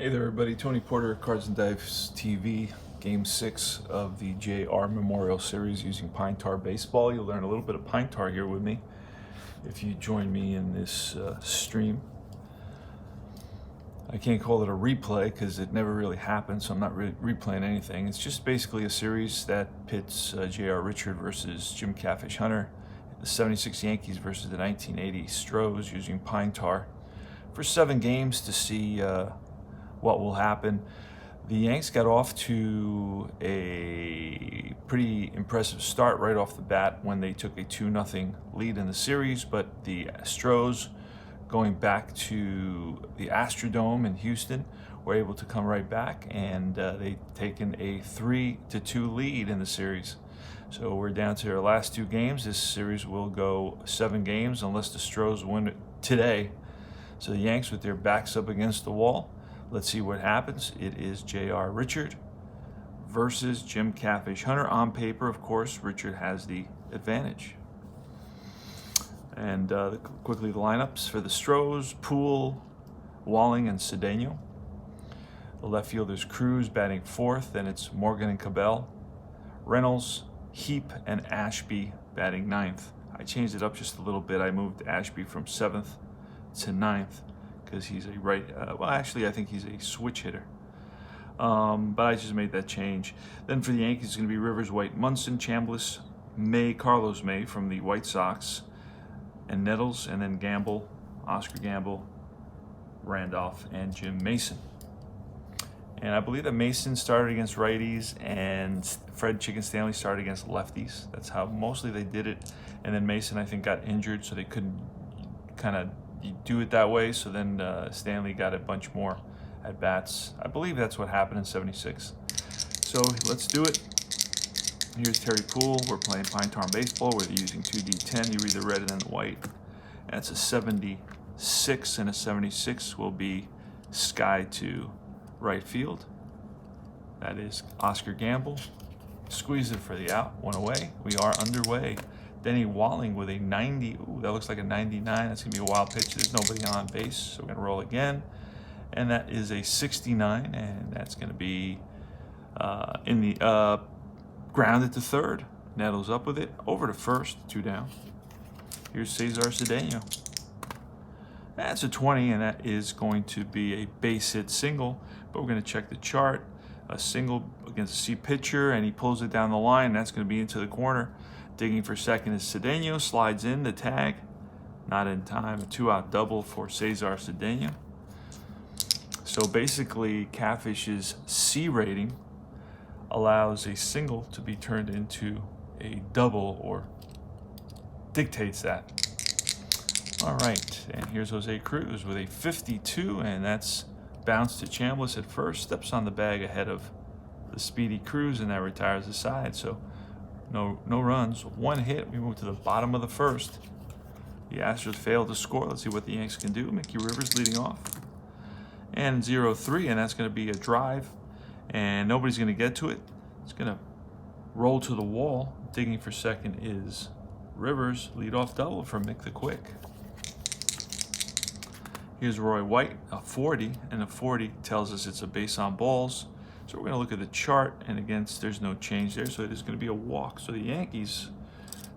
Hey there, everybody. Tony Porter, Cards and Dice TV, Game 6 of the JR Memorial Series using Pine Tar Baseball. You'll learn a little bit of Pine Tar here with me if you join me in this stream. I can't call it a replay because it never really happened, so I'm not replaying anything. It's just basically a series that pits J.R. Richard versus Jim Catfish Hunter, the 76 Yankees versus the 1980 Astros using Pine Tar for 7 games to see what will happen. The Yanks got off to a pretty impressive start right off the bat when they took a 2-0 lead in the series, but the Astros, going back to the Astrodome in Houston, were able to come right back, and they've taken a 3-2 lead in the series. So we're down to our last 2 games. This series will go 7 games unless the Astros win it today. So the Yanks with their backs up against the wall. Let's see what happens. It is J.R. Richard versus Jim Catfish Hunter. On paper, of course, Richard has the advantage. And quickly the lineups for the Astros: Poole, Walling, and Cedeno. The left fielders: Cruz batting 4th, then it's Morgan and Cabell. Reynolds, Heap, and Ashby batting 9th. I changed it up just a little bit. I moved Ashby from 7th to 9th. Because he's a right, well, actually, I think he's a switch hitter. But I just made that change. Then for the Yankees, it's going to be Rivers, White, Munson, Chambliss, May, Carlos May from the White Sox, and Nettles, and then Gamble, Oscar Gamble, Randolph, and Jim Mason. And I believe that Mason started against righties, and Fred Chicken Stanley started against lefties. That's how mostly they did it. And then Mason, I think, got injured, so they couldn't kind of do it that way, so then Stanley got a bunch more at bats. I believe that's what happened in '76. So let's do it. Here's Terry Poole. We're playing Pine Tar Baseball. We're using 2D10. You read the red and then the white. That's a 76, and a 76 will be sky to right field. That is Oscar Gamble. Squeeze it for the out. 1 away. We are underway. Denny Walling with a 90. Ooh, that looks like a 99. That's going to be a wild pitch. There's nobody on base, so we're going to roll again. And that is a 69, and that's going to be in the grounded to third. Nettles up with it. Over to first. 2 down. Here's Cesar Cedeno. That's a 20, and that is going to be a base hit single. But we're going to check the chart. A single against a C pitcher, and he pulls it down the line. That's going to be into the corner. Digging for second is Cedeno, slides in the tag, not in time. A 2-out double for Cesar Cedeno. So basically, Catfish's C rating allows a single to be turned into a double, or dictates that. All right, and here's Jose Cruz with a 52, and that's bounced to Chambliss at first, steps on the bag ahead of the speedy Cruz, and that retires the side. So no runs, 1 hit. We move to the bottom of the first. The Astros failed to score. Let's see what the Yanks can do. Mickey Rivers leading off. And 0-3, and that's going to be a drive. And nobody's going to get to it. It's going to roll to the wall. Digging for second is Rivers. Leadoff double for Mick the Quick. Here's Roy White, a 40, and a 40 tells us it's a base on balls. So we're going to look at the chart, and again, there's no change there, so it is going to be a walk. So the Yankees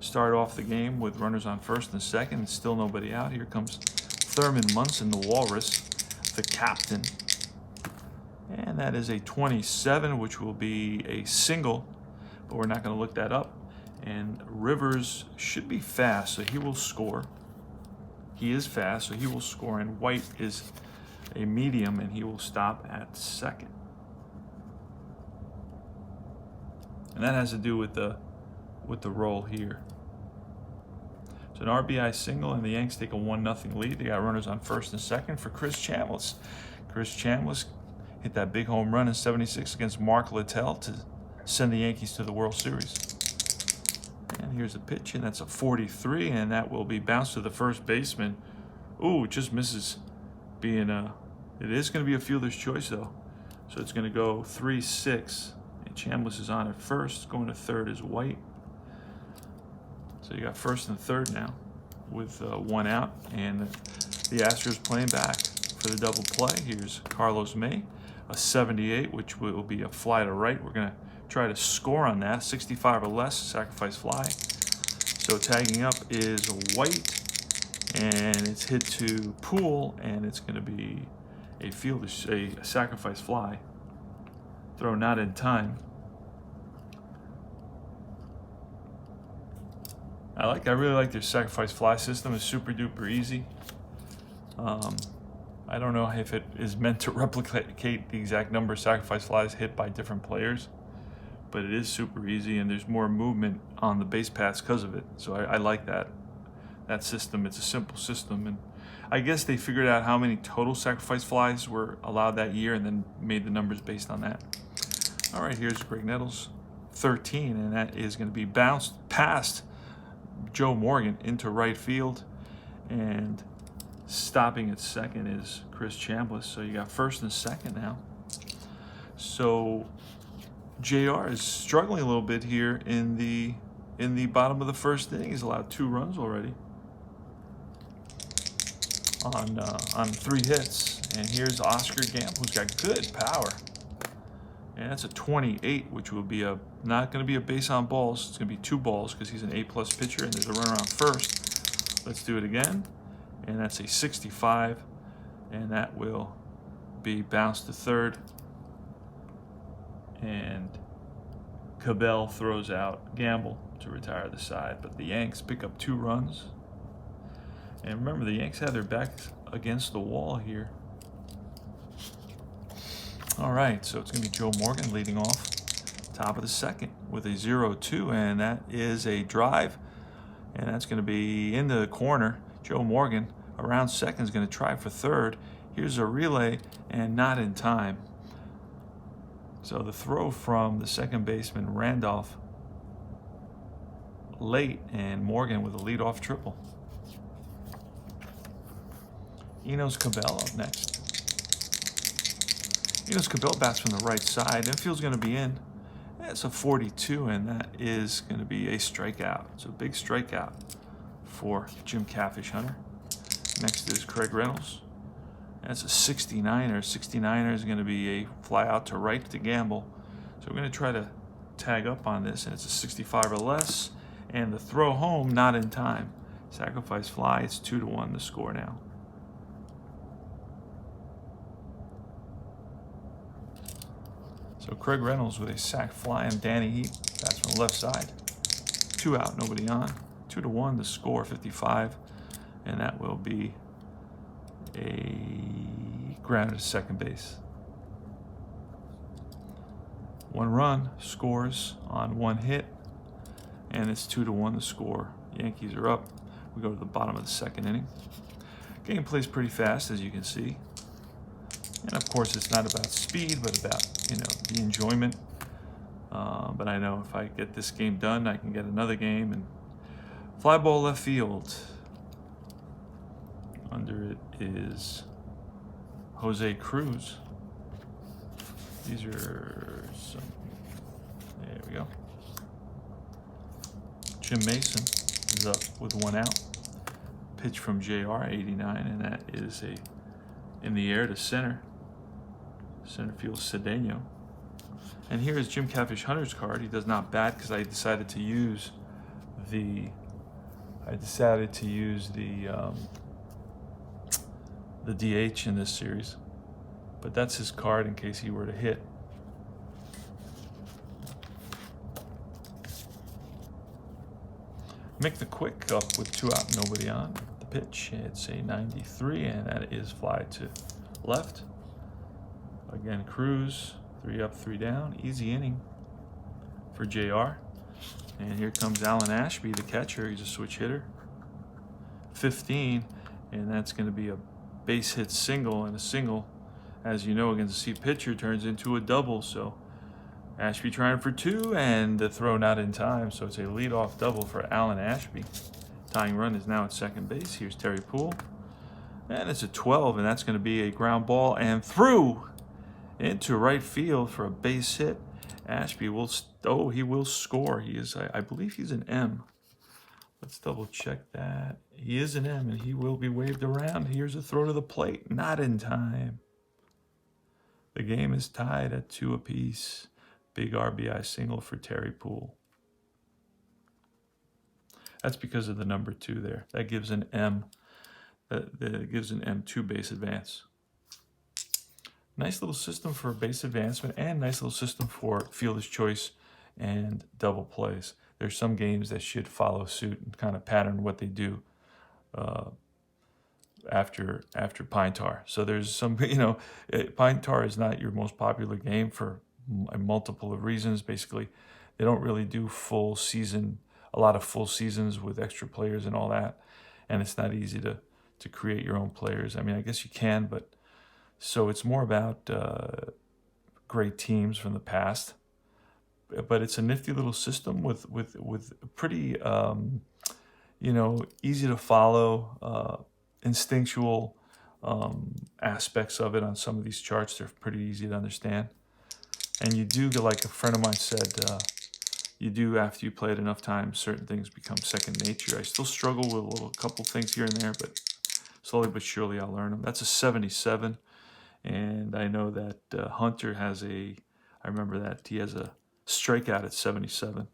start off the game with runners on first and second, and still nobody out. Here comes Thurman Munson, the Walrus, the captain. And that is a 27, which will be a single, but we're not going to look that up. And Rivers should be fast, so he will score. He is fast, so he will score, and White is a medium, and he will stop at second. And that has to do with the roll here. So an RBI single, and the Yanks take a 1-0 lead. They got runners on first and second for Chris Chambliss. Chris Chambliss hit that big home run in '76 against Mark Littell to send the Yankees to the World Series. And here's a pitch, and that's a 43, and that will be bounced to the first baseman. Ooh, it just misses being it is going to be a fielder's choice, though. So it's going to go 3-6. Chambliss is on at first. Going to third is White. So you got first and third now with 1 out. And the Astros playing back for the double play. Here's Carlos May, a 78, which will be a fly to right. We're going to try to score on that. 65 or less, sacrifice fly. So tagging up is White, and it's hit to Pool, and it's going to be a sacrifice fly. Throw not in time. I really like their sacrifice fly system. It's super duper easy. I don't know if it is meant to replicate the exact number of sacrifice flies hit by different players, but it is super easy, and there's more movement on the base paths because of it. So I like that system. It's a simple system, and I guess they figured out how many total sacrifice flies were allowed that year and then made the numbers based on that. All right, here's Greg Nettles, 13, and that is going to be bounced past Joe Morgan into right field, and stopping at second is Chris Chambliss. So you got first and second now. So JR is struggling a little bit here in the bottom of the first inning. He's allowed 2 runs already on 3 hits. And here's Oscar Gamble, who's got good power. And that's a 28, which will be not going to be a base on balls. It's going to be 2 balls because he's an A+ pitcher, and there's a runner on first. Let's do it again. And that's a 65, and that will be bounced to third. And Cabell throws out Gamble to retire the side, but the Yanks pick up 2 runs. And remember, the Yanks had their backs against the wall here. All right, so it's going to be Joe Morgan leading off, top of the second with a 0-2, and that is a drive, and that's going to be in the corner. Joe Morgan around second is going to try for third. Here's a relay, and not in time. So the throw from the second baseman, Randolph, late, and Morgan with a leadoff triple. Enos Cabell up next. Enos Cabell bats from the right side. Infield's going to be in. That's a 42, and that is going to be a strikeout. It's a big strikeout for Jim Catfish Hunter. Next is Craig Reynolds. That's a 69er. 69er is going to be a fly out to right to Gamble. So we're going to try to tag up on this, and it's a 65 or less. And the throw home, not in time. Sacrifice fly, it's 2-1 the score now. So Craig Reynolds with a sac fly, and Danny Heat bats from the left side. 2 out, nobody on. 2-1 the score, 55. And that will be a grounded to second base. 1 run scores on 1 hit, and it's 2-1 the score. Yankees are up. We go to the bottom of the second inning. Game plays pretty fast, as you can see. And of course, it's not about speed, but about, the enjoyment. But I know if I get this game done, I can get another game. And fly ball left field. Under it is Jose Cruz. These are some. There we go. Jim Mason is up with 1 out. Pitch from JR, 89, and that is in the air to center. Center field Cedeno. And here is Jim Catfish Hunter's card. He does not bat because I decided to use the DH in this series. But that's his card in case he were to hit. Mick the Quick up with 2 out, nobody on. The pitch, it's a 93, and that is fly to left. Again, Cruz, 3 up, 3 down. Easy inning for JR. And here comes Alan Ashby, the catcher. He's a switch hitter. 15, and that's going to be a base hit single, and a single, as you know, against a C pitcher turns into a double. So Ashby trying for 2, and the throw not in time. So it's a leadoff double for Alan Ashby. Tying run is now at second base. Here's Terry Poole. And it's a 12, and that's going to be a ground ball and through into right field for a base hit. Ashby will, he will score. He is, I believe he's an M. Let's double check that. He is an M, and he will be waved around. Here's a throw to the plate. Not in time. The game is tied at 2 apiece. Big RBI single for Terry Poole. That's because of the number 2 there. That gives an M. That gives an M2 base advance. Nice little system for base advancement, and nice little system for fielder's choice and double plays. There's some games that should follow suit and kind of pattern what they do after Pine Tar. So there's some, Pine Tar is not your most popular game for multiple of reasons. Basically, they don't really do a lot of full seasons with extra players and all that, and it's not easy to create your own players. I mean, I guess you can, but so it's more about great teams from the past. But it's a nifty little system with pretty easy to follow, instinctual aspects of it on some of these charts. They're pretty easy to understand, and you do get, like a friend of mine said, you do, after you play it enough times, certain things become second nature. I still struggle with a couple things here and there, but slowly but surely I'll learn them. That's a 77, and I know that Hunter has I remember that he has a strikeout at 77.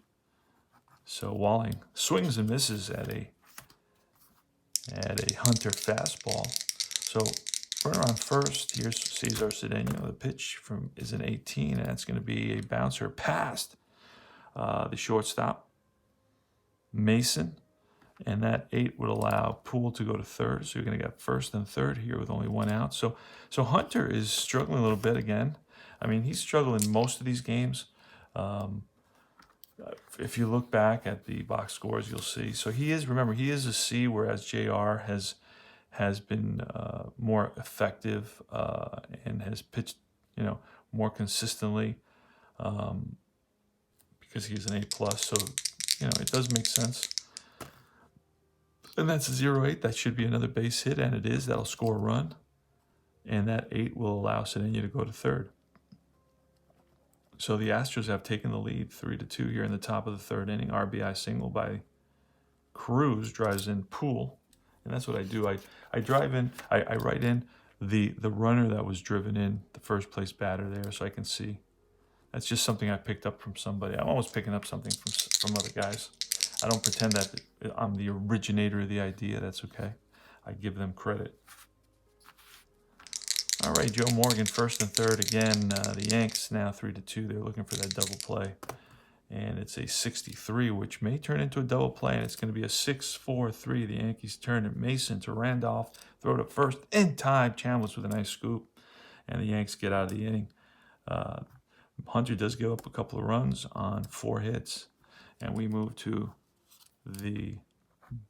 So Walling swings and misses at a Hunter fastball. So runner on first. Here's Cesar Cedeno. The pitch is an 18, and that's going to be a bouncer past the shortstop, Mason. And that 8 would allow Poole to go to third. So you're going to get first and third here with only 1 out. So Hunter is struggling a little bit again. I mean, he's struggling most of these games. If you look back at the box scores, you'll see. So he is a C, whereas JR has been more effective and has pitched, more consistently because he's an A+. So, it does make sense. And that's a 0-8. That should be another base hit, and it is. That'll score a run. And that 8 will allow Cedeno to go to third. So the Astros have taken the lead 3-2 here in the top of the third inning. RBI single by Cruz drives in Poole. And that's what I do. I write in the runner that was driven in, the first place batter there, so I can see. That's just something I picked up from somebody. I'm always picking up something from other guys. I don't pretend that I'm the originator of the idea. That's okay. I give them credit. All right, Joe Morgan, first and third again. The Yanks now 3-2. They're looking for that double play. And it's a 63, which may turn into a double play, and it's going to be a 6-4-3. The Yankees turn it. Mason to Randolph. Throw to first in time. Chambliss with a nice scoop. And the Yanks get out of the inning. Hunter does give up a couple of runs on 4 hits. And we move to the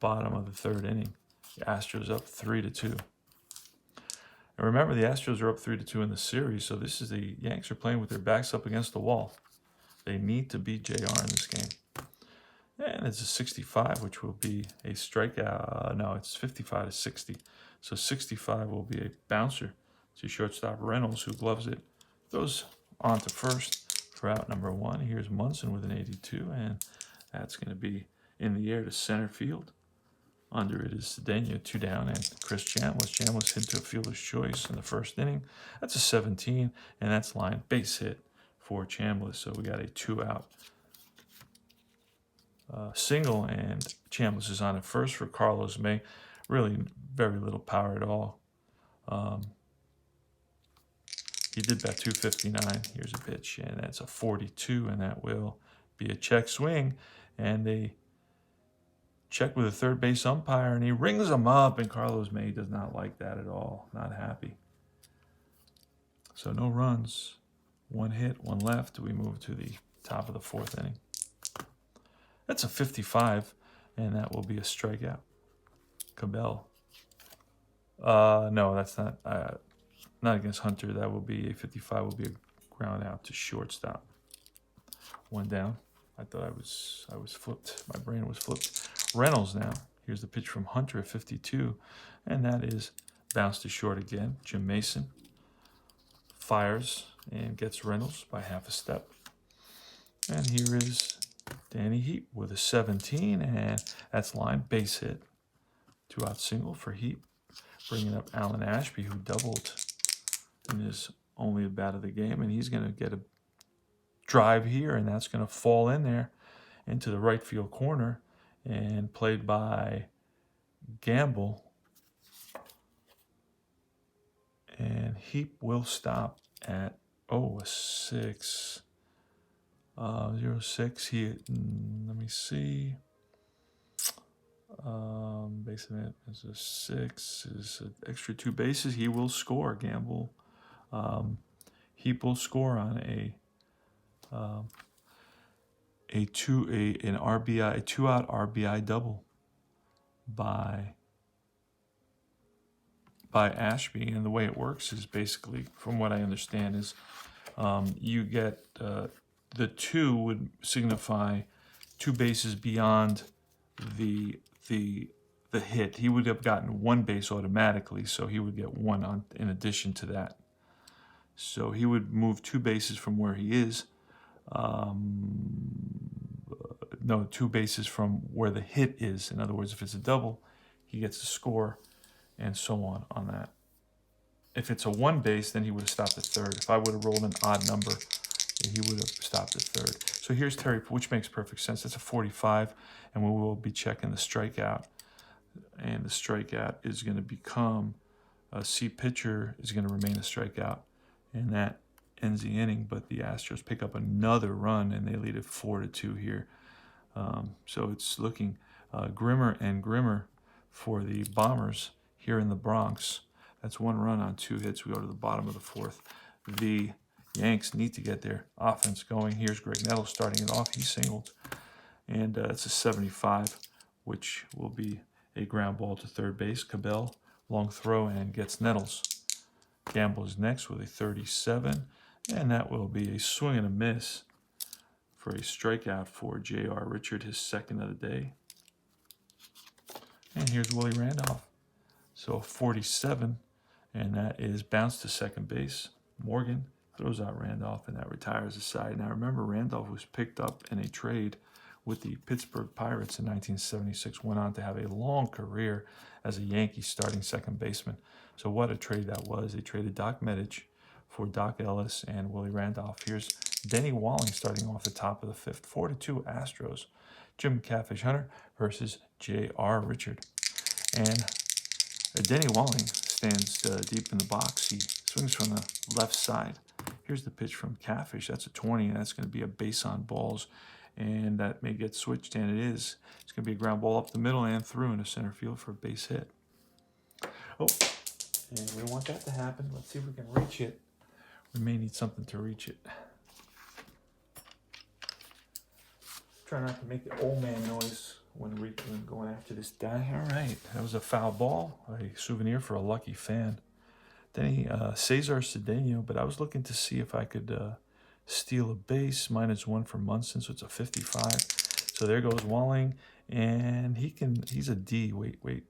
bottom of the third inning. The Astros up 3-2. And remember, the Astros are up 3-2 in the series, so this is the Yanks are playing with their backs up against the wall. They need to beat JR in this game. And it's a 65, which will be a strikeout. No, it's 55-60. So 65 will be a bouncer to shortstop Reynolds, who gloves it. Throws on to first for out number 1. Here's Munson with an 82, and that's going to be in the air to center field. Under it is Cedeno, 2 down, and Chris Chambliss. Chambliss hit to a fielder's choice in the first inning. That's a 17, and that's line base hit for Chambliss. So we got a 2-out single, and Chambliss is on at first for Carlos May. Really very little power at all. He did bat 259. Here's a pitch, and that's a 42, and that will be a check swing. And they check with a third base umpire, and he rings him up, and Carlos May does not like that at all. Not happy. So no runs. 1 hit, 1 left. We move to the top of the 4th inning. That's a 55, and that will be a strikeout. Cabell. No, that's not against Hunter. That will be a 55. Will be a ground out to shortstop. 1 down. I thought I was flipped. My brain was flipped. Reynolds now. Here's the pitch from Hunter at 52, and that is bounced to short again. Jim Mason fires and gets Reynolds by half a step. And here is Danny Heap with a 17, and that's line base hit. 2-out single for Heap, bringing up Alan Ashby, who doubled in his only at bat of the game, and he's going to get a drive here, and that's going to fall in there into the right field corner, and played by Gamble. And Heap will stop at a 6. 0-6. Let me see. Base hit is a 6. Is an extra 2 bases. He will score. Gamble. Heap will score on an RBI, a 2-out RBI double by Ashby. And the way it works is basically, from what I understand, is you get the 2 would signify 2 bases beyond the hit. He would have gotten 1 base automatically, so he would get 1 in addition to that. So he would move 2 bases from where he is. No, 2 bases from where the hit is. In other words, if it's a double, he gets to score, and so on that. If it's a 1 base, then he would have stopped at third. If I would have rolled an odd number, he would have stopped at third. So here's Terry, which makes perfect sense. That's a 45, and we will be checking the strikeout. And the strikeout is going to become a C pitcher is going to remain a strikeout, and that ends the inning. But the Astros pick up another run, and they lead it 4-2 here. So it's looking grimmer and grimmer for the Bombers here in the Bronx. That's 1 run on 2 hits. We go to the bottom of the 4th. The Yanks need to get their offense going. Here's Greg Nettles starting it off. He singled, and it's a 75, which will be a ground ball to third base. Cabell, long throw, and gets Nettles. Gamble is next with a 37, and that will be a swing and a miss for a strikeout for J.R. Richard, his 2nd of the day. And here's Willie Randolph. So a 47, and that is bounced to second base. Morgan throws out Randolph, and that retires the side. Now remember, Randolph was picked up in a trade with the Pittsburgh Pirates in 1976, went on to have a long career as a Yankee starting second baseman. So what a trade that was. They traded Doc Medich for Doc Ellis and Willie Randolph. Here's Denny Walling starting off the top of the 5th. 4-2 Astros. Jim Catfish Hunter versus J.R. Richard. And Denny Walling stands deep in the box. He swings from the left side. Here's the pitch from Catfish. That's a 20, and that's going to be a base on balls. And that may get switched, and it is. It's going to be a ground ball up the middle and through into center field for a base hit. Oh, and we don't want that to happen. Let's see if we can reach it. We may need something to reach it. Try not to make the old man noise when going after this guy. All right, that was a foul ball, a souvenir for a lucky fan. Then Cesar Cedeno, but I was looking to see if I could steal a base. -1 for Munson, so it's a 55. So there goes Walling, and he's a D. Wait.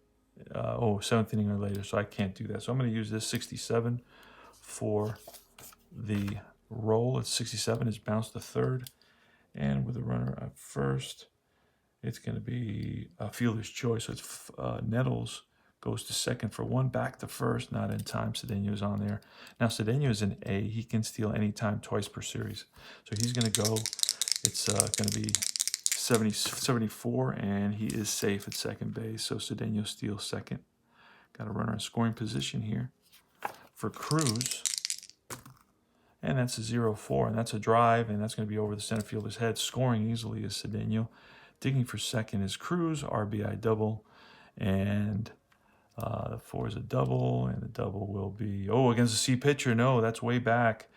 7th inning or later, so I can't do that. So I'm going to use this 67 for the roll. It's 67. It's bounced to third, and with a runner at first, it's going to be a fielder's choice. So it's Nettles goes to second for 1, back to first, not in time. Cedeno's on there. Now Cedeno is an A. He can steal anytime, twice per series. So he's going to go. It's going to be 74, and he is safe at second base. So Cedeno steals second. Got a runner in scoring position here for Cruz. And that's a 0-4, and that's a drive, and that's going to be over the center fielder's head. Scoring easily is Cedeno. Digging for second is Cruz, RBI double, and the 4 is a double, and the double will be, against a C pitcher. No, that's way back.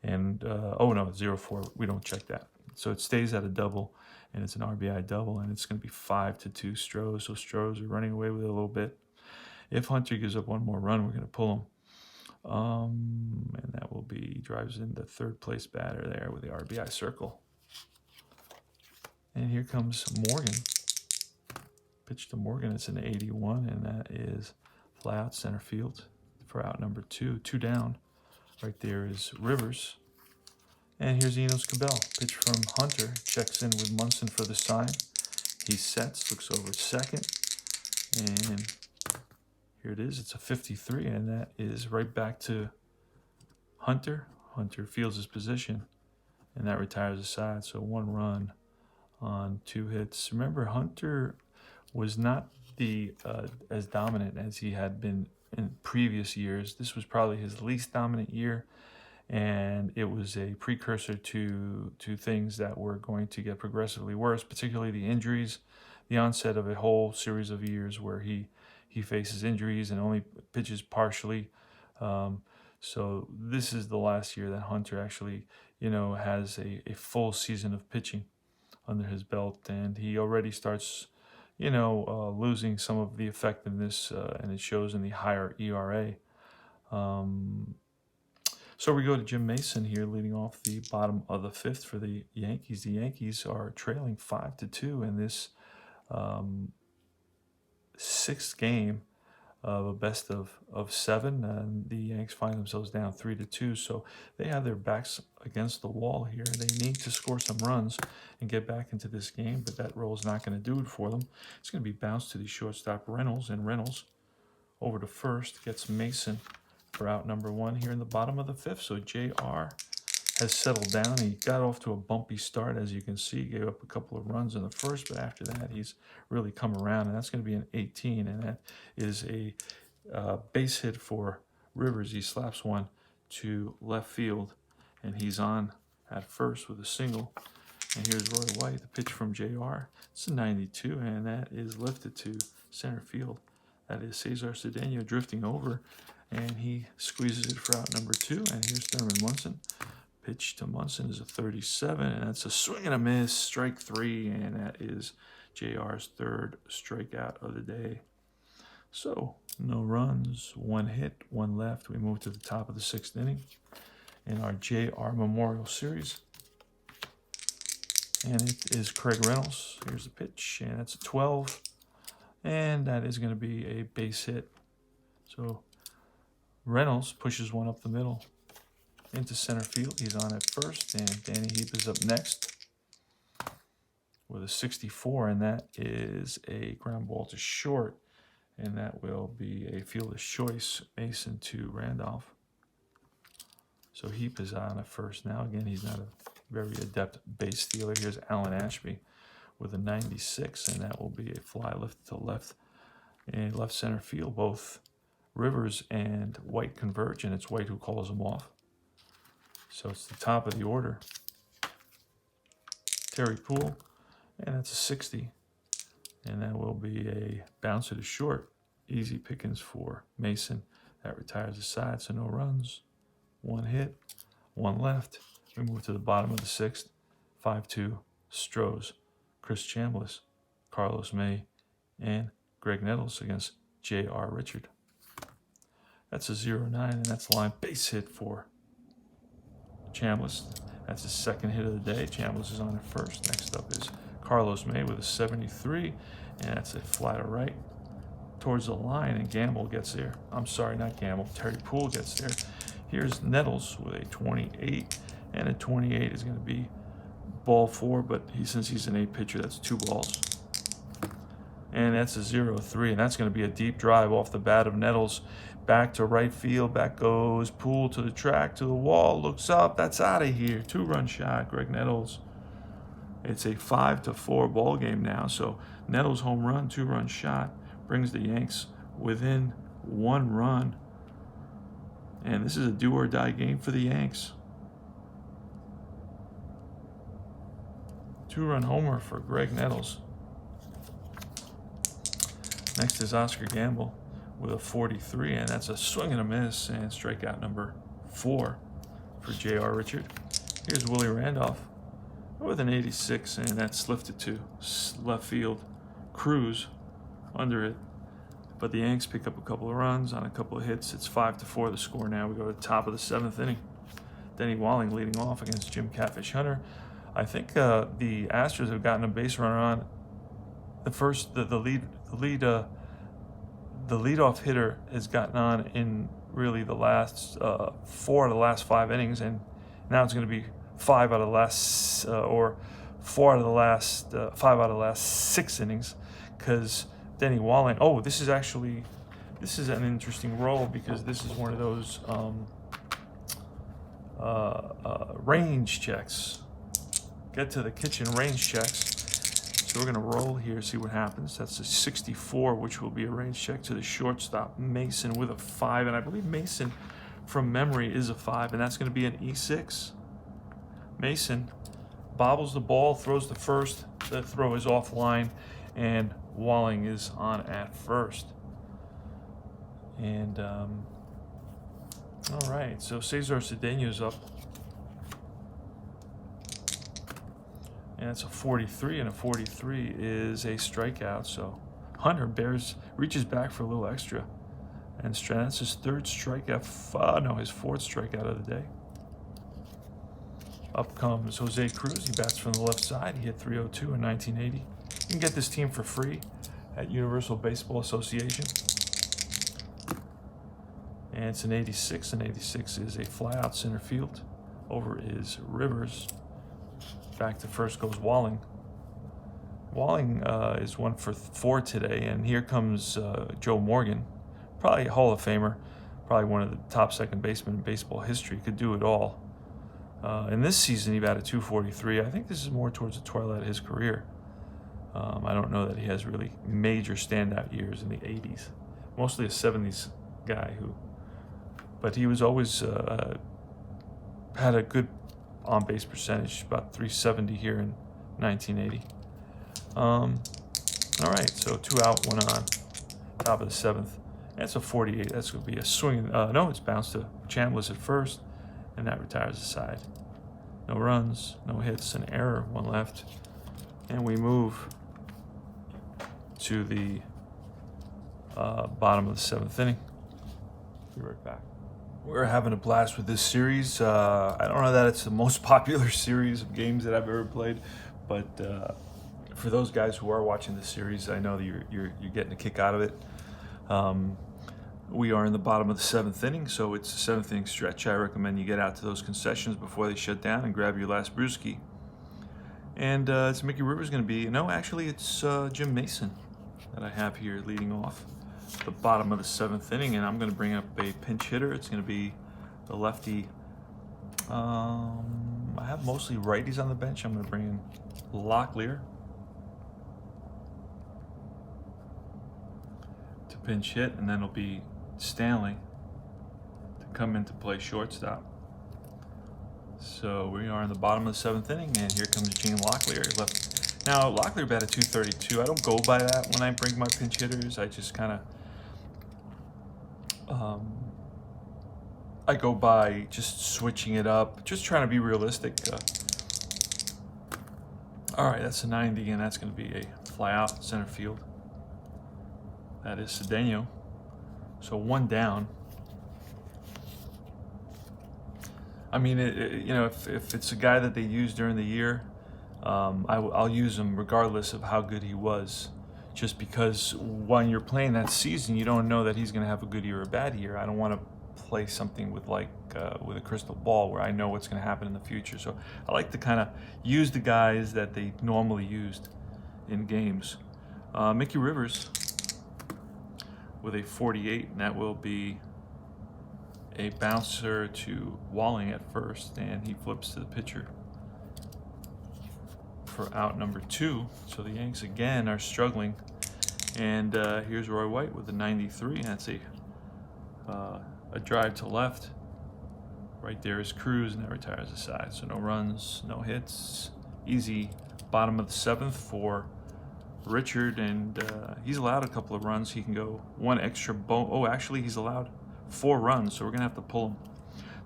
And, no, 0-4. We don't check that. So it stays at a double, and it's an RBI double, and it's going to be 5-2 Stros. So Stros are running away with it a little bit. If Hunter gives up one more run, we're going to pull him. And that will be, drives in the third place batter there with the RBI circle. And here comes Morgan. Pitch to Morgan, it's an 81, and that is fly out center field for out number 2. 2 down. Right there is Rivers. And here's Enos Cabell. Pitch from Hunter. Checks in with Munson for the sign. He sets, looks over at second. And here it is. It's a 53, and that is right back to Hunter. Hunter fields his position, and that retires the side. So 1 run on 2 hits. Remember, Hunter was not as dominant as he had been in previous years. This was probably his least dominant year, and it was a precursor to things that were going to get progressively worse, particularly the injuries, the onset of a whole series of years where he faces injuries and only pitches partially. So this is the last year that Hunter actually, has a full season of pitching under his belt, and he already starts, losing some of the effectiveness, and it shows in the higher ERA. So we go to Jim Mason here, leading off the bottom of the 5th for the Yankees. The Yankees are trailing 5-2 in this 6th game of a best of 7, and the Yanks find themselves down 3-2. So they have their backs against the wall here. They need to score some runs and get back into this game, but that role is not going to do it for them. It's going to be bounced to the shortstop Reynolds, and Reynolds over to first gets Mason for out number 1 here in the bottom of the 5th. So JR has settled down. He got off to a bumpy start, as you can see. Gave up a couple of runs in the first, but after that, he's really come around, and that's going to be an 18, and that is a base hit for Rivers. He slaps one to left field, and he's on at first with a single. And here's Roy White, the pitch from JR. It's a 92, and that is lifted to center field. That is Cesar Cedeno drifting over, and he squeezes it for out number 2. And here's Thurman Munson. Pitch to Munson is a 37, and that's a swing and a miss, strike 3, and that is JR's 3rd strikeout of the day. So, no runs, 1 hit, 1 left. We move to the top of the 6th inning in our JR Memorial Series. And it is Craig Reynolds. Here's the pitch, and that's a 12, and that is going to be a base hit. So, Reynolds pushes one up the middle into center field. He's on at first, and Danny Heap is up next with a 64, and that is a ground ball to short, and that will be a fielder's choice, Mason to Randolph. So Heap is on at first now. Again, he's not a very adept base stealer. Here's Alan Ashby with a 96, and that will be a fly lifted to left and left center field. Both Rivers and White converge, and it's White who calls them off. So it's the top of the order. Terry Poole, and that's a 60. And that will be a bouncer to short. Easy pickings for Mason. That retires the side, so no runs. 1 hit, 1 left. We move to the bottom of the 6th. 5-2, Astros, Chris Chambliss, Carlos May, and Greg Nettles against J.R. Richard. That's a 0-9, and that's the line base hit for Chambliss. That's his 2nd hit of the day. Chambliss is on at first. Next up is Carlos May with a 73, and that's a fly to right towards the line, and Gamble gets there. I'm sorry, not Gamble. Terry Poole gets there. Here's Nettles with a 28, and a 28 is going to be ball 4, but since he's an 8 pitcher, that's 2 balls. And that's a 0-3, and that's going to be a deep drive off the bat of Nettles. Back to right field, back goes Poole to the track, to the wall, looks up, that's out of here. 2-run shot, Greg Nettles. It's a 5-4 ball game now, so Nettles home run, 2-run shot, brings the Yanks within 1 run. And this is a do-or-die game for the Yanks. 2-run homer for Greg Nettles. Next is Oscar Gamble with a 43, and that's a swing and a miss, and strikeout number 4 for J.R. Richard. Here's Willie Randolph with an 86, and that's lifted to left field. Cruz under it, but the Yanks pick up a couple of runs on a couple of hits. It's 5-4 the score now. We go to the top of the 7th inning. Denny Walling leading off against Jim Catfish Hunter. I think the Astros have gotten a base runner on. The leadoff hitter has gotten on in really the last 4 of the last 5 innings, and now it's going to be 5 out of the last, or 4 out of the last, 5 out of the last 6 innings, because Denny Walling, oh, this is an interesting role, because this is one of those range checks. Get to the kitchen range checks. So we're going to roll here, see what happens. That's a 64, which will be a range check to the shortstop, Mason, with a 5. And I believe Mason, from memory, is a 5. And that's going to be an E6. Mason bobbles the ball, throws the first. The throw is offline, and Walling is on at first. And, all right, so Cesar Cedeno's up. And it's a 43, and a 43 is a strikeout. So Hunter reaches back for a little extra. And that's his 3rd strikeout. His 4th strikeout of the day. Up comes Jose Cruz. He bats from the left side. He hit 302 in 1980. You can get this team for free at Universal Baseball Association. And it's an 86. An 86 is a fly-out center field. Over is Rivers. Back to first goes Walling. Walling is 1 for 4 today, and here comes Joe Morgan, probably a Hall of Famer, probably one of the top second basemen in baseball history. Could do it all. In this season, he batted .243. I think this is more towards the twilight of his career. I don't know that he has really major standout years in the 80s. Mostly a 70s guy but he was always had a good on-base percentage, about .370 here in 1980. All right, so 2 out, 1 on, top of the 7th. That's a 48. That's going to be a swing. No, it's bounced to Chambliss at first, and that retires the side. No runs, no hits, an error, 1 left. And we move to the bottom of the 7th inning. Be right back. We're having a blast with this series. I don't know that it's the most popular series of games that I've ever played, but for those guys who are watching this series, I know that you're getting a kick out of it. We are in the bottom of the 7th inning, so it's a 7th inning stretch. I recommend you get out to those concessions before they shut down and grab your last brewski. And it's Mickey Rivers going to be, no, actually it's Jim Mason that I have here leading off the bottom of the 7th inning, and I'm going to bring up a pinch hitter. It's going to be the lefty. I have mostly righties on the bench. I'm going to bring in Locklear to pinch hit, and then it'll be Stanley to come in to play shortstop. So we are in the bottom of the 7th inning, and here comes Gene Locklear. Left. Now, Locklear batted .232. I don't go by that when I bring my pinch hitters. I just kind of I go by just switching it up, just trying to be realistic. All right, that's a 90, and that's going to be a fly out center field. That is Cedeno. So 1 down. I mean, if it's a guy that they use during the year, I'll use him regardless of how good he was. Just because when you're playing that season, you don't know that he's going to have a good year or a bad year. I don't want to play something with with a crystal ball where I know what's going to happen in the future. So I like to kind of use the guys that they normally used in games. Mickey Rivers with a 48, and that will be a bouncer to Walling at first, and he flips to the pitcher for out number 2. So the Yanks again are struggling, and here's Roy White with a 93, and that's a drive to left. Right there is Cruz, and that retires the side. So no runs, no hits, easy bottom of the 7th for Richard, and he's allowed a couple of runs. He can go 1 extra actually he's allowed 4 runs, so we're gonna have to pull him.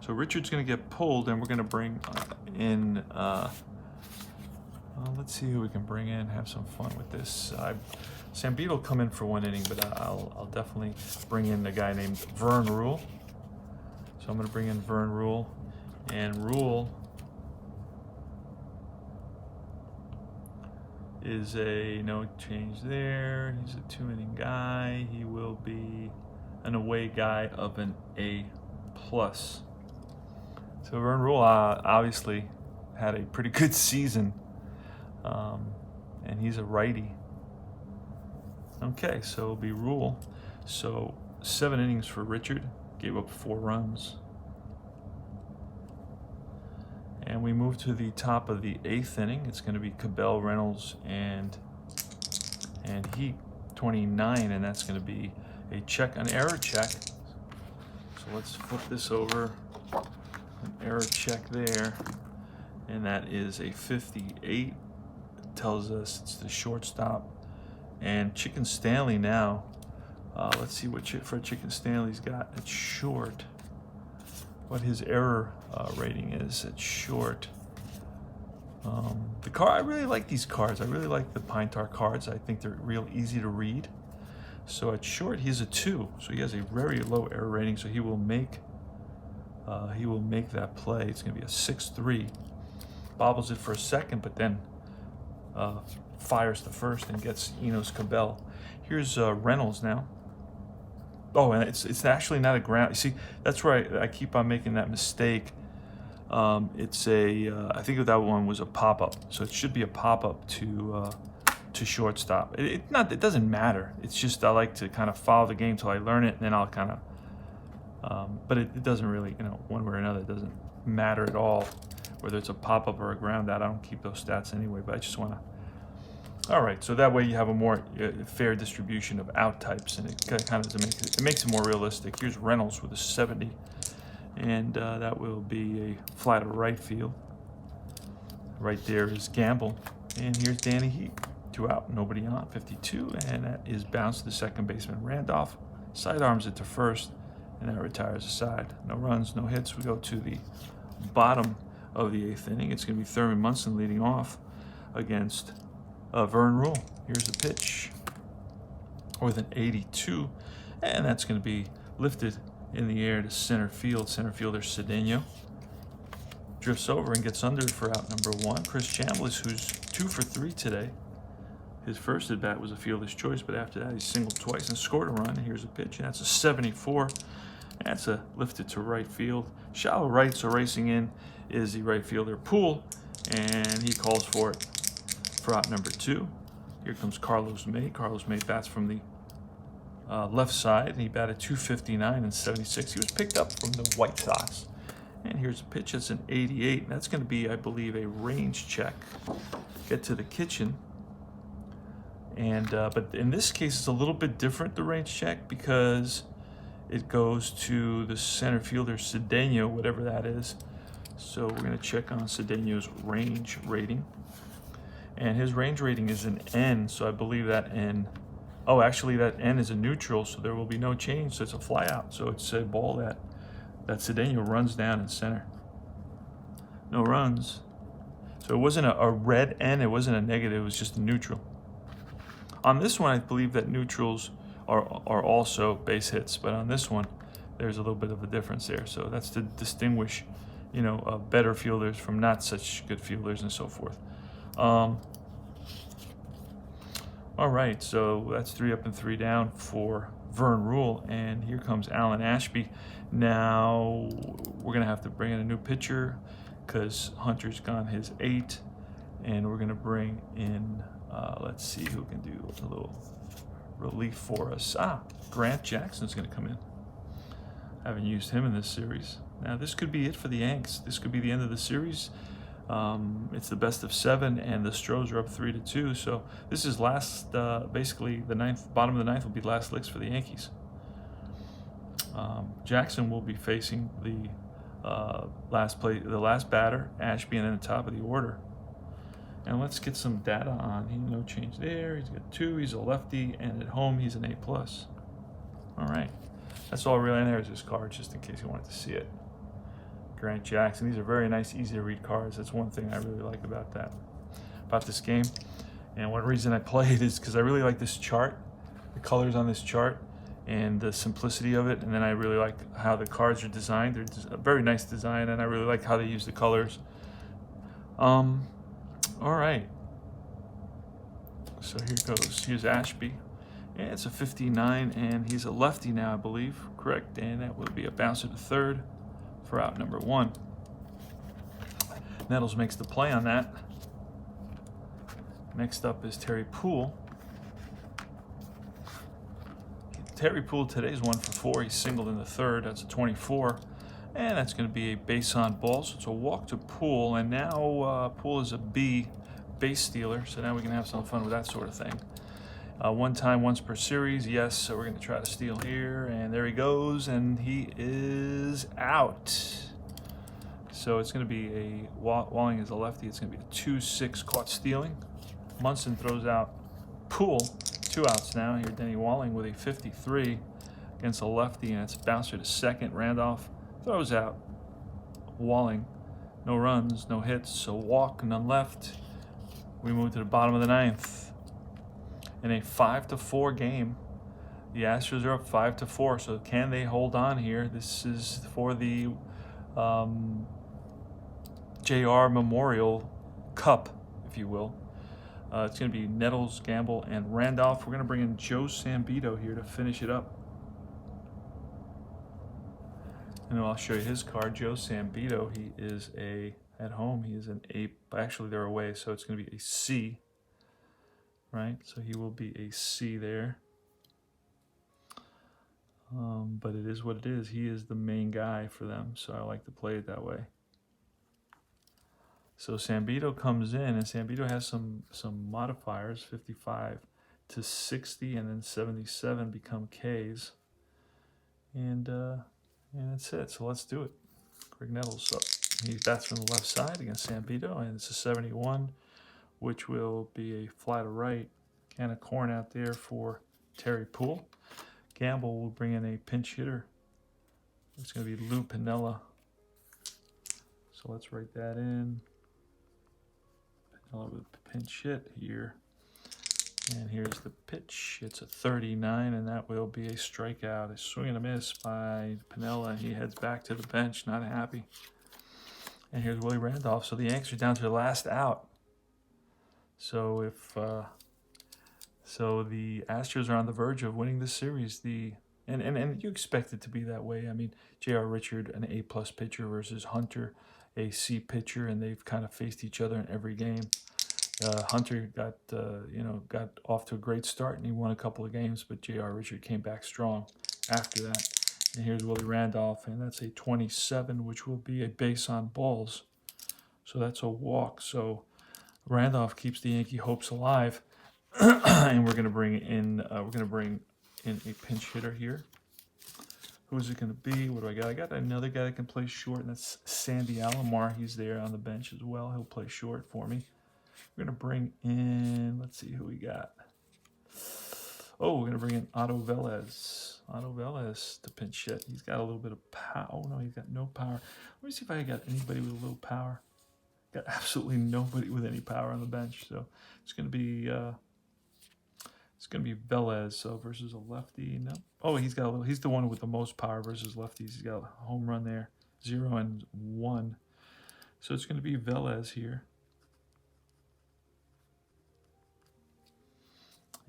So Richard's gonna get pulled, and we're gonna bring in let's see who we can bring in, have some fun with this. Sambito will come in for 1 inning, but I'll definitely bring in a guy named Vern Rule. So I'm gonna bring in Vern Rule, and Rule is a no change there. He's a 2-inning guy. He will be an away guy of an A+. So Vern Rule, obviously, had a pretty good season, and he's a righty. Okay, so it'll be Rule. So 7 innings for Richard, gave up 4 runs. And we move to the top of the 8th inning. It's going to be Cabell, Reynolds, and Heat, 29, and that's going to be a check, an error check. So let's flip this over. An error check there, and that is a 58. It tells us it's the shortstop. And Chicken Stanley now. Let's see what Fred Chicken Stanley's got at short. What his error rating is at short. The car, I really like these cards. I really like the Pine Tar cards. I think they're real easy to read. So at short, he's a 2. So he has a very low error rating. So he will make that play. It's going to be a 6-3. Bobbles it for a second, but then fires the first and gets Enos Cabell. Here's Reynolds now. Oh, and it's actually not a ground. You see, that's where I keep on making that mistake. It's a I think that one was a pop-up, so it should be a pop-up to shortstop. It doesn't matter. It's just I like to kind of follow the game till I learn it, and then I'll kind of. But it doesn't really, one way or another, it doesn't matter at all whether it's a pop-up or a ground out. I don't keep those stats anyway, but I just want to. All right, so that way you have a more fair distribution of out types, and it kind of makes it more realistic. Here's Reynolds with a 70, and that will be a fly to right field. Right there is Gamble, and here's Danny Heat. 2 out, nobody on, 52, and that is bounced to the second baseman Randolph. Sidearms it to first, and that retires a side. No runs, no hits. We go to the bottom of the 8th inning. It's going to be Thurman Munson leading off against Vern Rule. Here's the pitch with an 82, and that's going to be lifted in the air to center field. Center fielder Cedeno drifts over and gets under for out number 1. Chris Chambliss, who's 2 for 3 today. His first at bat was a fielder's choice, but after that he singled twice and scored a run. Here's a pitch, and that's a 74. That's a lifted to right field. Shallow right, so racing in is the right fielder Poole, and he calls for it for out number 2. Here comes Carlos May. Carlos May bats from the left side, and he batted 259 and 76. He was picked up from the White Sox. And here's a pitch. It's an 88, and that's going to be, I believe, a range check. Get to the kitchen. And but in this case, it's a little bit different, the range check, because it goes to the center fielder Cedeno, whatever that is. So we're going to check on Cedeno's range rating. And his range rating is an N, so I believe that N. Oh, actually, that N is a neutral, so there will be no change. So it's a fly out. So it's a ball that Cedeno runs down in center. No runs. So it wasn't a red N. It wasn't a negative. It was just a neutral. On this one, I believe that neutrals are also base hits, but on this one, there's a little bit of a difference there. So that's to distinguish, better fielders from not such good fielders and so forth. All right, so that's 3 up and 3 down for Vern Rule, and here comes Alan Ashby. Now we're gonna have to bring in a new pitcher because Hunter's gone his 8, and we're gonna bring in. Let's see who can do a little relief for us. Grant Jackson's gonna come in. Haven't used him in this series. Now this could be it for the Yanks. This could be the end of the series. It's the best of 7, and the Astros are up 3-2. So this is last, basically the bottom of the 9th will be last licks for the Yankees. Jackson will be facing the last batter, Ashby, and then the top of the order. And let's get some data on. No change there. He's got 2. He's a lefty, and at home he's an A+. All right, that's all really. And there's his card, just in case you wanted to see it. Grant Jackson. These are very nice, easy to read cards. That's one thing I really like about this game. And one reason I play it is because I really like this chart, the colors on this chart, and the simplicity of it. And then I really like how the cards are designed. They're a very nice design, and I really like how they use the colors. All right. So here goes. Here's Ashby. And it's a 59, and he's a lefty now, I believe. Correct. And that would be a bouncer to third for out number 1. Nettles makes the play on that. Next up is Terry Poole. Terry Poole today's 1 for 4. He singled in the third. That's a 24. And that's going to be a base on ball. So it's a walk to Poole. And now Poole is a B base stealer. So now we can have some fun with that sort of thing. One time, once per series. Yes, so we're going to try to steal here. And there he goes. And he is out. So it's going to be a Walling is a lefty. It's going to be a 2-6 caught stealing. Munson throws out Poole. 2 outs now. Here, Denny Walling with a 53 against a lefty, and it's a bouncer to second. Randolph throws out Walling. No runs, no hits, so walk, none left. We move to the bottom of the 9th. In a 5-4 game, the Astros are up 5-4. So can they hold on here? This is for the JR Memorial Cup, if you will. It's going to be Nettles, Gamble, and Randolph. We're going to bring in Joe Sambito here to finish it up. And I'll show you his card. Joe Sambito, he is at home, he is an A. Actually, they're away, so it's going to be a C. Right? So he will be a C there. But it is what it is. He is the main guy for them, so I like to play it that way. So Sambito comes in, and Sambito has some modifiers, 55 to 60, and then 77 become Ks. And that's it. So let's do it. Greg Nettles up. He bats from the left side against Sambito, and it's a 71, which will be a fly to right. Can of corn out there for Terry Poole. Gamble will bring in a pinch hitter. It's going to be Lou Piniella. So let's write that in. With pinch hit here, and here's the pitch. It's a 39, and that will be a strikeout. A swing and a miss by Piniella. He heads back to the bench, not happy. And here's Willie Randolph. So the Yanks are down to the last out. So if so, the Astros are on the verge of winning this series. And you expect it to be that way. I mean, J.R. Richard, an A+ pitcher, versus Hunter, a C pitcher, and they've kind of faced each other in every game. Hunter got off to a great start, and he won a couple of games, but J.R. Richard came back strong after that. And here's Willie Randolph, and that's a 27, which will be a base on balls. So that's a walk. So Randolph keeps the Yankee hopes alive, and we're going to bring in a pinch hitter here. Who's it going to be? What do I got? I got another guy that can play short, and that's Sandy Alomar. He's there on the bench as well. He'll play short for me. We're going to bring in, let's see who we got. Oh, we're going to bring in Otto Velez. Otto Velez to pinch hit. He's got a little bit of power. Oh, no, he's got no power. Let me see if I got anybody with a little power. Got absolutely nobody with any power on the bench. So it's going to be Velez versus a lefty. No. Oh, he's got a little. He's the one with the most power versus lefties. He's got a home run there, 0 and 1. So it's going to be Velez here.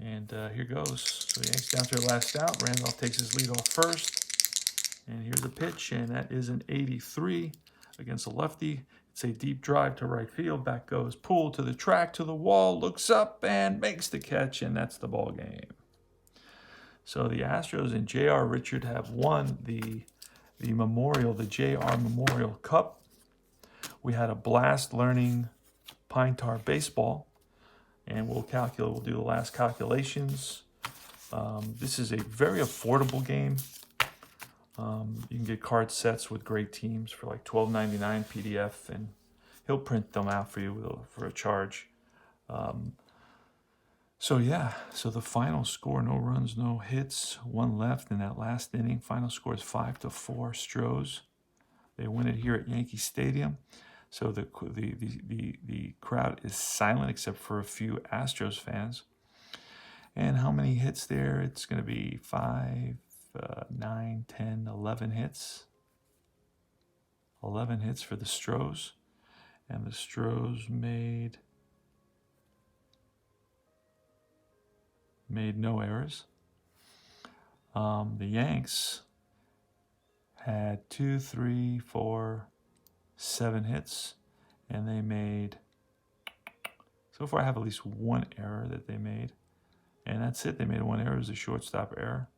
And here goes. So the Yanks down to their last out. Randolph takes his lead off first. And here's a pitch, and that is an 83 against a lefty. It's a deep drive to right field. Back goes Poole to the track, to the wall, looks up, and makes the catch, and that's the ball game. So the Astros and J.R. Richard have won the Memorial, the J.R. Memorial Cup. We had a blast learning pine tar baseball. And we'll do the last calculations. This is a very affordable game. You can get card sets with great teams for like $12.99 PDF, and he'll print them out for you for a charge. So the final score, no runs, no hits, 1 left in that last inning. Final score is 5-4 Astros. They win it here at Yankee Stadium. So the crowd is silent except for a few Astros fans. And how many hits there? It's going to be 5, 9, 10, 11 hits. 11 hits for the Astros. And the Astros made no errors. The Yanks had 2, 3, 4, 7 hits, And they made, so far I have at least one error that they made. And that's it. They made one error. It was a shortstop error.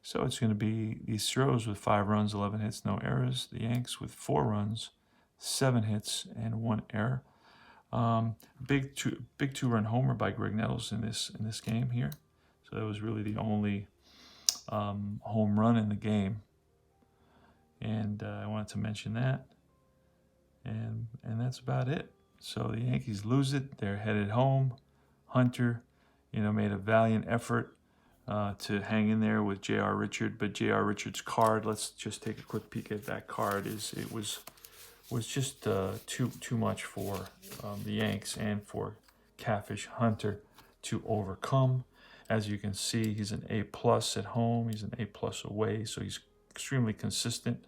So it's going to be the Astros with 5 runs, 11 hits, no errors. The Yanks with 4 runs, 7 hits, and 1 error. Big two-run homer by Greg Nettles in this game here. So that was really the only home run in the game. And I wanted to mention that. And that's about it. So the Yankees lose it. They're headed home. Hunter, made a valiant effort to hang in there with J.R. Richard. But J.R. Richard's card, let's just take a quick peek at that card. It was just too much for the Yanks and for Catfish Hunter to overcome. As you can see, he's an A+ at home. He's an A+ away, so he's extremely consistent,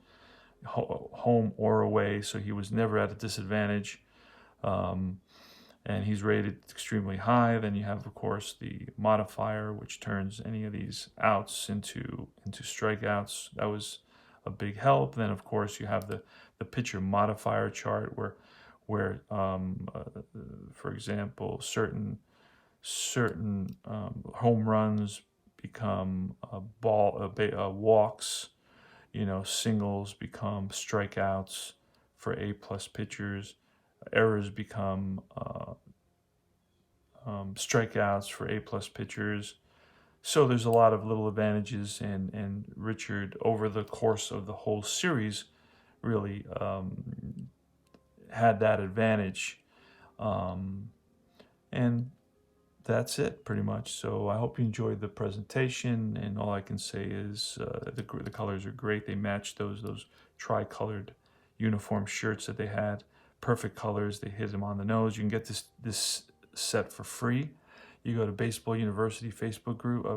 home or away, so he was never at a disadvantage. And he's rated extremely high. Then you have, of course, the modifier, which turns any of these outs into strikeouts. That was a big help. Then, of course, you have the pitcher modifier chart where for example, certain home runs become walks. Singles become strikeouts for A+ pitchers. Errors become strikeouts for A+ pitchers. So there's a lot of little advantages, and Richard, over the course of the whole series, really had that advantage. And that's it, pretty much. So I hope you enjoyed the presentation, and all I can say is the colors are great. They match those tri-colored uniform shirts that they had. Perfect colors. They hit them on the nose. You can get this set for free. You go to Baseball University Facebook group.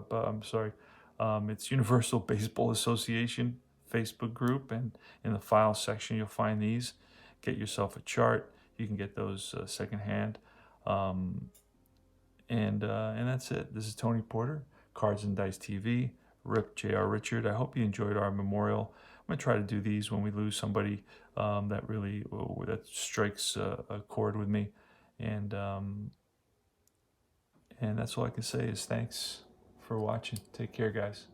It's Universal Baseball Association Facebook group, and in the file section you'll find these. Get yourself a chart. You can get those secondhand. And that's it. This is Tony Porter, Cards and Dice TV. Rip J.R. Richard. I hope you enjoyed our memorial. I'm going to try to do these when we lose somebody that really that strikes a chord with me. And that's all I can say is thanks for watching. Take care, guys.